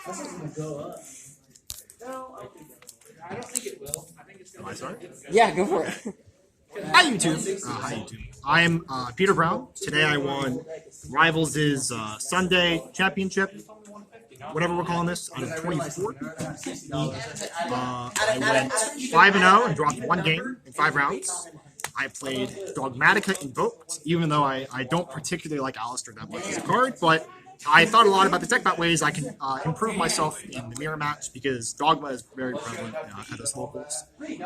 Am I sorry? Yeah, go for it. Hi YouTube. Hi YouTube. I'm Peter Brown. Today I won Rivals' Sunday Championship, whatever we're calling this, on the 24th. I went 5-0 and dropped one game in 5 rounds. I played Dogmatika Invoked, even though I don't particularly like Alistair that much as a card, but I thought a lot about the deck about ways I can improve myself in the mirror match because Dogma is very prevalent at us locals,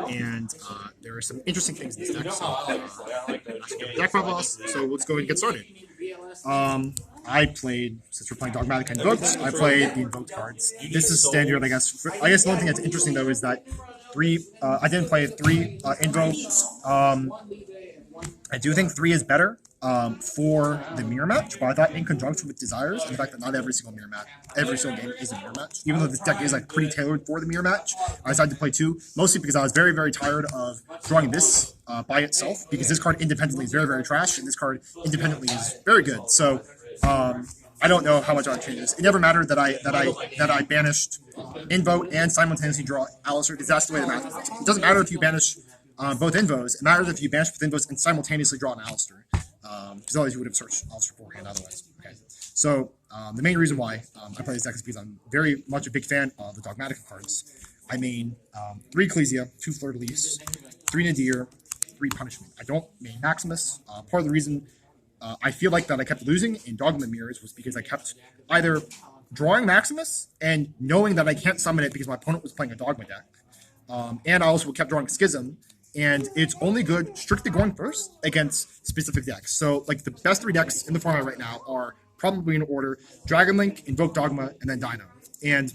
and there are some interesting things in this deck. Deck profile, so let's go ahead and get started. I played, since we're playing Dogmatica Invoked, I played the Invoked cards. This is standard, I guess. I guess the only thing that's interesting, though, is that I didn't play 3 Invokes. I do think 3 is better for the mirror match, but I thought in conjunction with Desires, and the fact that not every single mirror match, every single game is a mirror match, even though this deck is like pretty tailored for the mirror match, I decided to play 2, mostly because I was very, very tired of drawing this by itself, because this card independently is very, very trash, and this card independently is very good. So I don't know how much I changes. It never mattered that I banished Invo and simultaneously draw Alistair, because that's the way the math works. It doesn't matter if you banish both Invos. It matters if you banish both Invos and simultaneously draw an Alistair. Because otherwise you would have searched Alistair beforehand otherwise. Okay. So the main reason why I play this deck is because I'm very much a big fan of the Dogmatica cards. I main 3 Ecclesia, 2 Fleur-de-Lis, 3 Nadir, 3 Punishment. I don't main Maximus. Part of the reason I feel like that I kept losing in Dogma Mirrors was because I kept either drawing Maximus and knowing that I can't summon it because my opponent was playing a Dogma deck. And I also kept drawing Schism, and it's only good strictly going first against specific decks. So, like, the best 3 decks in the format right now are probably in order: Dragon Link, Invoke Dogma, and then Dino. And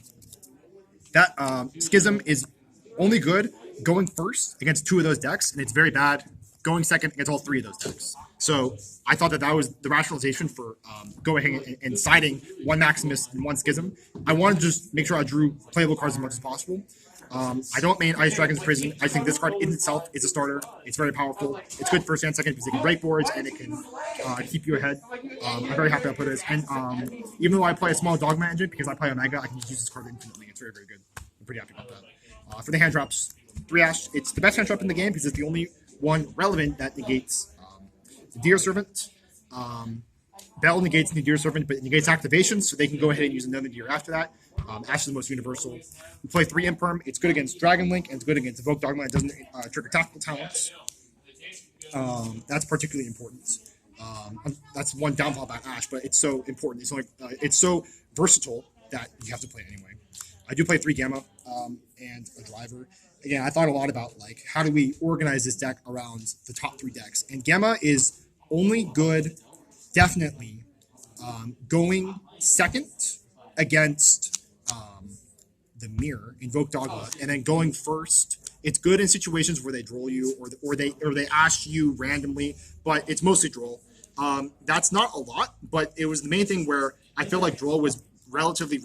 that Schism is only good going first against 2 of those decks, and it's very bad going second against all 3 of those decks. So I thought that was the rationalization for going ahead and siding 1 Maximus and 1 Schism. I wanted to just make sure I drew playable cards as much as possible. I don't main Ice Dragon's Prison. I think this card in itself is a starter. It's very powerful. It's good first and second because it can break boards and it can keep you ahead. I'm very happy I put this. And even though I play a small Dogma engine because I play Omega, I can just use this card infinitely. It's very, very good. I'm pretty happy about that. For the hand drops, 3 Ash. It's the best hand drop in the game because it's the only one relevant that negates the Deer Servant. Bell negates the Deer Servant, but it negates activation, so they can go ahead and use another Deer after that. Ash is the most universal. We play 3 Imperm. It's good against Dragon Link, and it's good against Evoke Dogma. It doesn't trigger tactical talents. That's particularly important. That's one downfall about Ash, but it's so important. It's so versatile that you have to play it anyway. I do play 3 Gamma and a Driver. Again, I thought a lot about, like, how do we organize this deck around the top 3 decks. And Gamma is only good, definitely, going second against the Mirror, Invoke Dogma, and then going first. It's good in situations where they draw you or they ash you randomly, but it's mostly draw. That's not a lot, but it was the main thing where I feel like draw was relatively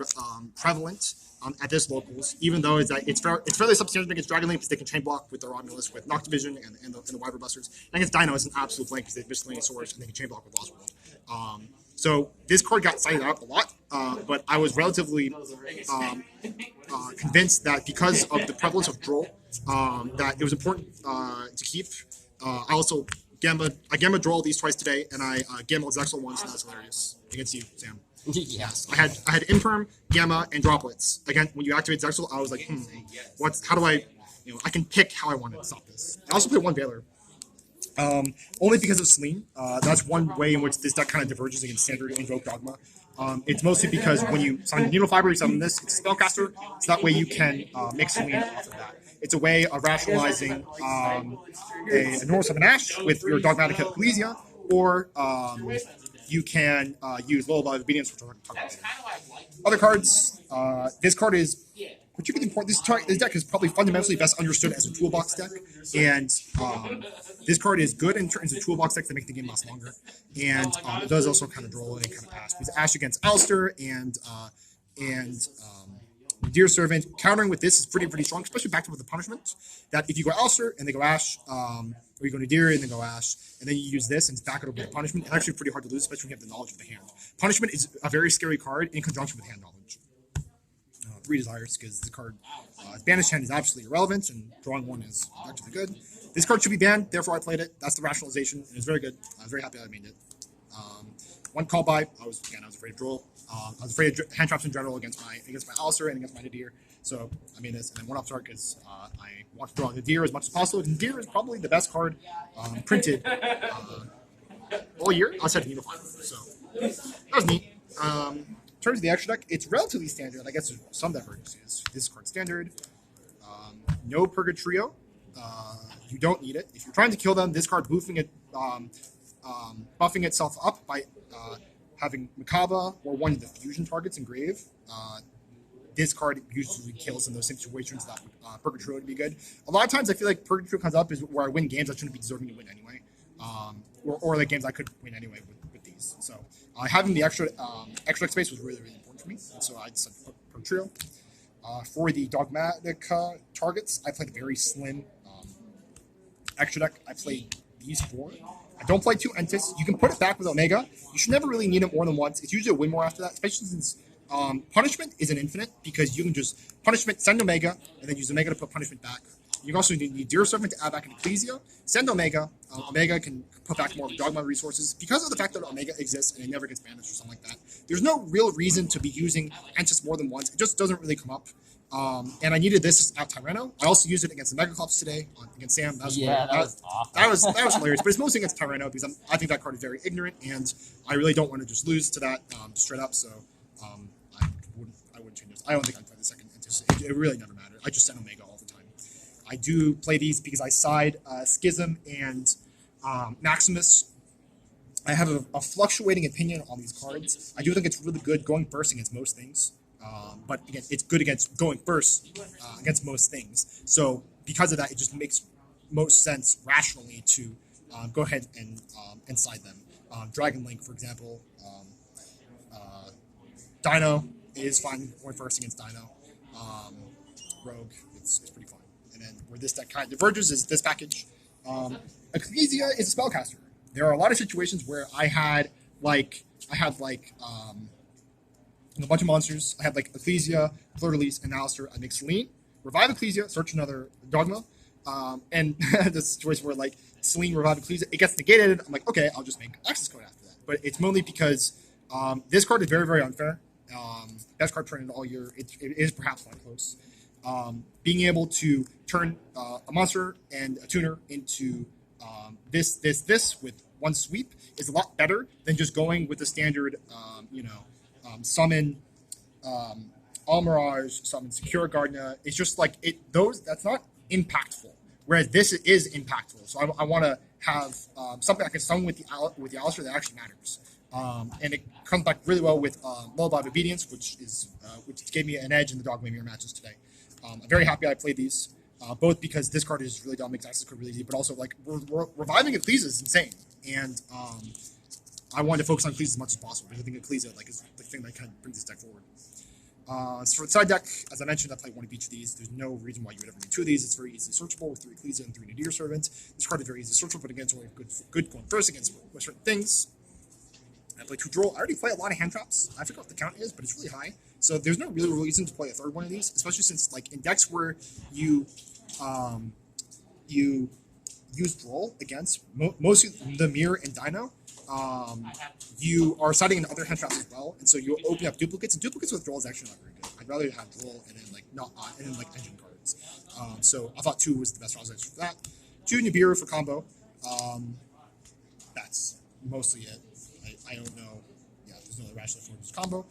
prevalent at this locals, even though it's fairly substantial against Dragon Link because they can chain block with their Romulus with Noctivision and the Wyvern Busters. And against Dino, it's an absolute flank because they have Miscellaneous Swords and they can chain block with Lost World. So this card got cited out a lot, but I was relatively convinced that because of the prevalence of draw, that it was important to keep. I also Gamma draw these twice today, and I Gamma Zexal once, and that's hilarious against you, Sam. Yes, I had Imperm, Gamma, and Droplets. Again, when you activate Zexal, I was like, how do I, I can pick how I want to stop this. I also played 1 Valor. Only because of Selene. That's one way in which this deck kind of diverges against standard Invoke Dogma. It's mostly because when you summon Needle Fiber, you summon this, it's a spellcaster, so that way you can make Selene off of that. It's a way of rationalizing a normal summon Ash with your Dogmatica Ecclesia, or you can use Lullaby of Obedience, which I'll talk about. Other cards, this card is particularly important. This deck is probably fundamentally best understood as a toolbox deck, and this card is good in terms of toolbox decks that make the game last longer, and it does also kind of draw and kind of pass. Because Ash against Alistair and Deer Servant, countering with this is pretty strong, especially backed up with the punishment. That if you go Alistair and they go Ash, or you go Nadir and then go Ash, and then you use this and it's back it up with the punishment, it's actually pretty hard to lose, especially when you have the knowledge of the hand. Punishment is a very scary card in conjunction with hand knowledge. 3 Desires because the card Banished Hand is absolutely irrelevant and drawing 1 is actually good. This card should be banned, therefore I played it. That's the rationalization, and it's very good. I was very happy I made it. 1 call by. I was afraid of draw. I was afraid of hand traps in general against my Alistair and against my Nadir. So I made this, and then 1 off start because I want to draw Nadir as much as possible. Nadir is probably the best card printed all year outside of Unify. So that was neat. In terms of the extra deck, it's relatively standard. I guess there's some divergences. This card standard. No Purgatrio. You don't need it. If you're trying to kill them, this card buffing itself up by having Makaba or one of the fusion targets in Grave. This card usually kills in those situations that Purgatrio would be good. A lot of times I feel like Purgatrio comes up is where I win games I shouldn't be deserving to win anyway. Or like games I could win anyway with these. So having the extra space was really, really important for me. And so I decided to put Purgatrio. For the Dogmatika targets, I played a very slim extra deck. I played these 4. I don't play 2 Entis. You can put it back with Omega. You should never really need it more than once. It's usually a win more after that, especially since punishment is an infinite because you can just punishment, send Omega, and then use Omega to put punishment back. You can also need Deer Servant to add back an Ecclesia, send Omega. Omega can put back more of Dogma resources. Because of the fact that Omega exists and it never gets banished or something like that, there's no real reason to be using Entis more than once. It just doesn't really come up. And I needed this at Tyranno. I also used it against the Megaclops today against Sam. That was awesome. That was hilarious. But it's mostly against Tyranno because I think that card is very ignorant, and I really don't want to just lose to that straight up. So I wouldn't change this. I don't think I'd play the second Entis. It really never mattered. I just sent Omega all the time. I do play these because I side Schism and Maximus. I have a fluctuating opinion on these cards. I do think it's really good going first against most things. But again, it's good against going first against most things. So because of that, it just makes most sense rationally to go ahead and side them. Dragon Link, for example, Dino is fine going first against Dino. Rogue, it's pretty fun. And then where this deck kind of diverges is this package. Ecclesia is a spellcaster. There are a lot of situations where I had a bunch of monsters. I had like Ecclesia, Fleur-de-Lis, and Alistair. I make Selene, revive Ecclesia, search another Dogma, and the situation where like Selene, revive Ecclesia, it gets negated. I'm like, okay, I'll just make access code after that. But it's mainly because this card is very, very unfair. Best card printed all year. It is perhaps not close. Being able to turn a monster and a tuner into this with one sweep is a lot better than just going with the standard, summon Almirage, summon Secure Gardena. It's just like that's not impactful. Whereas this is impactful. So I want to have something I can summon with the Alistair that actually matters. And it comes back really well with Lullaby of Obedience, which gave me an edge in the Dogma mirror matches today. I'm very happy I played these, both because this card is really dumb, makes access code really easy, but also like reviving Ecclesia is insane. And I wanted to focus on Ecclesia as much as possible because I think Ecclesia is the thing that kind of brings this deck forward. So for the side deck, as I mentioned, I played 1 of each of these. There's no reason why you would ever need 2 of these. It's very easily searchable with 3 Ecclesia and 3 Nadir Servants. This card is very easily searchable, but again, it's only good going first against certain things. I play 2 Droll. I already play a lot of hand traps. I forgot what the count is, but it's really high. So there's no real reason to play a 3rd one of these, especially since like in decks where you use Droll against mostly the Mirror and Dino, you are siding in other hand traps as well, and so you open up duplicates. And duplicates with Droll is actually not very good. I'd rather have Droll and then engine cards. So I thought 2 was the best translation for that. 2 Nibiru for combo. That's mostly it. I don't know. Yeah, there's no other rational for this combo.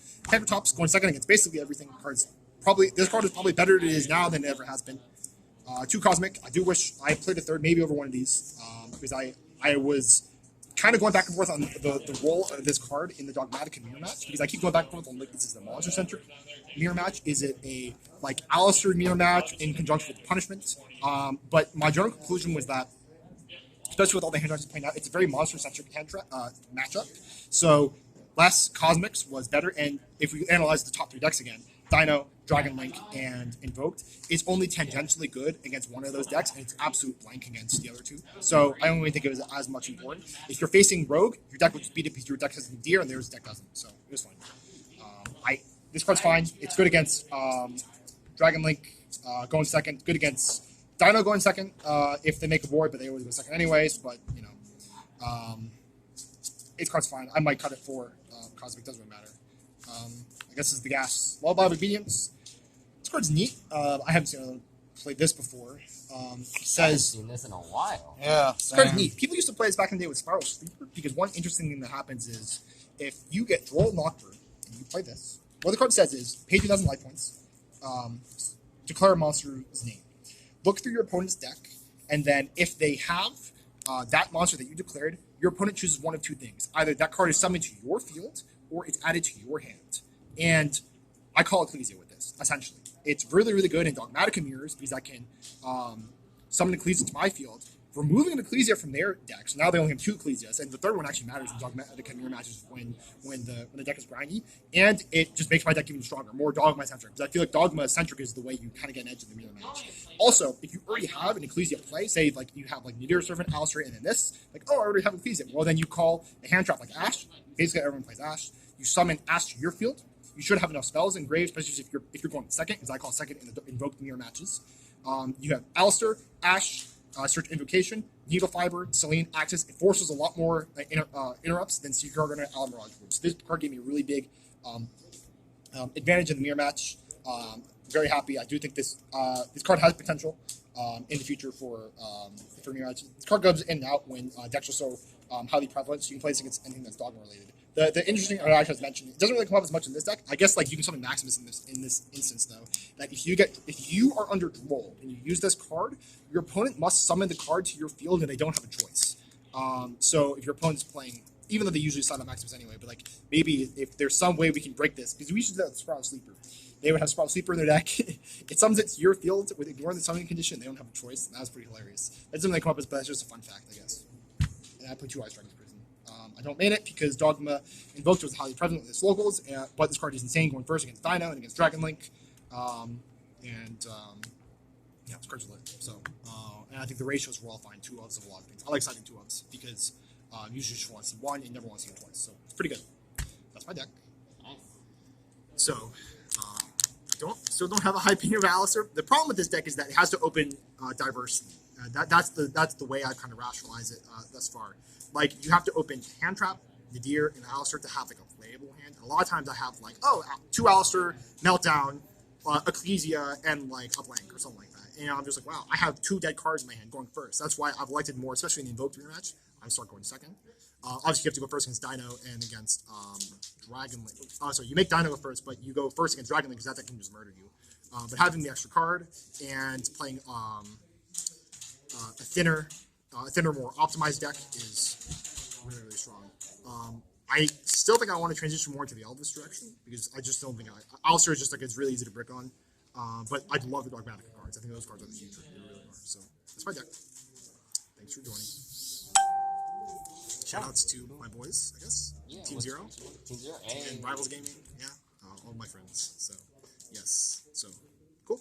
Tops going second against basically everything. This card is probably better than it is now than it ever has been. 2 Cosmic. I do wish I played a 3rd, maybe over one of these, because I was kind of going back and forth on the role of this card in the Dogmatika mirror match, because I keep going back and forth on like, is this a monster centric mirror match? Is it a like Alistair mirror match in conjunction with punishment? But my general conclusion was that, especially with all the hand traps playing out, it's a very monster centric matchup. So less Cosmics was better, and if we analyze the top 3 decks again, Dino, Dragon Link, and Invoked, it's only tangentially good against one of those decks, and it's absolute blank against the other 2. So I don't really think it was as much important. If you're facing Rogue, your deck would just beat it because your deck has Nadir and theirs deck doesn't. So it was fine. this card's fine. It's good against Dragon Link going second. Good against Dino going second if they make a board, but they always go second anyways. But you know, its card's fine. I might cut it for Cosmic. Doesn't really matter. I guess it's the gas. Lullaby of Obedience. This card's neat. I haven't seen anyone play this before. It says, I haven't seen this in a while. Yeah, this card's neat. People used to play this back in the day with Spiral Sleeper because one interesting thing that happens is if you get Droll Nocturne and you play this, what the card says is pay 2,000 life points, declare a monster's name. Look through your opponent's deck, and then if they have that monster that you declared, your opponent chooses one of two things. Either that card is summoned to your field, or it's added to your hand. And I call Ecclesia with this, essentially. It's really, really good in Dogmatika mirrors because I can summon Ecclesia to my field, removing an Ecclesia from their deck. So now they only have 2 Ecclesias, and the third one actually matters in Dogmatika mirror matches when the deck is grindy, and it just makes my deck even stronger, more Dogma-centric, because I feel like Dogma-centric is the way you kind of get an edge in the mirror match. Also, if you already have an Ecclesia play, say like you have like Nadir Servant, Alistair, and then this, like, oh, I already have Ecclesia. Well, then you call a hand trap like Ash. Basically, everyone plays Ash. You summon Ash to your field. You should have enough spells in grave, especially if you're going second, because I call second in the Invoked mirror matches. You have Alistair, Ash, Search Invocation, Needle Fiber, Selene, Axis. It forces a lot more interrupts than Seeker Garden and Almirage. So this card gave me a really big advantage in the mirror match. Very happy. I do think this card has potential in the future for mirror matches. This card goes in and out when decks are so highly prevalent, so you can play this against anything that's Dogma related. The interesting thing I was mentioned, it doesn't really come up as much in this deck. I guess like you can summon Maximus in this instance though. That if you are under Droll and you use this card, your opponent must summon the card to your field and they don't have a choice. So if your opponent's playing, even though they usually sign up Maximus anyway, but like maybe if there's some way we can break this, because we usually do that with Spiral Sleeper. They would have Spiral Sleeper in their deck. It summons it to your field with ignoring the summoning condition. They don't have a choice. And that was pretty hilarious. That's something that come up as, but that's just a fun fact, I guess. And I play 2 Ice Dragons Prison. I don't main it because Dogma Invoked was highly prevalent with its locals, but this card is insane going first against Dino and against Dragon Link. Yeah, this card's lit. So, and I think the ratios were all fine. 2 ofs of a lot of things. I like siding 2 ofs because usually you just want to see one and you never want to see it twice. So it's pretty good. That's my deck. So, still don't have a high opinion of Alistair. The problem with this deck is that it has to open diversity. That's the way I kind of rationalize it thus far. Like, you have to open Hand Trap, Nadir, and Alistair to have like a playable hand. And a lot of times I have like, 2 Alistair, Meltdown, Ecclesia, and like a blank or something like that. And I'm just like, wow, I have 2 dead cards in my hand going first. That's why I've elected more, especially in the Invoked rematch. I start going second. Obviously, you have to go first against Dino and against Dragon Link. Sorry, you make Dino go first, but you go first against Dragon Link because that deck can just murder you. But having the extra card and playing a thinner, more optimized deck is really, really strong. I still think I want to transition more into the Elvis direction because I just don't think Alistair is just like it's really easy to brick on. But I love the Dogmatika cards. I think those cards are the future. They really are. So that's my deck. Thanks for joining. Shoutouts to my boys, I guess. Yeah, Team Zero. Team Zero And Rivals Gaming. Yeah. All my friends. So, yes. So, cool.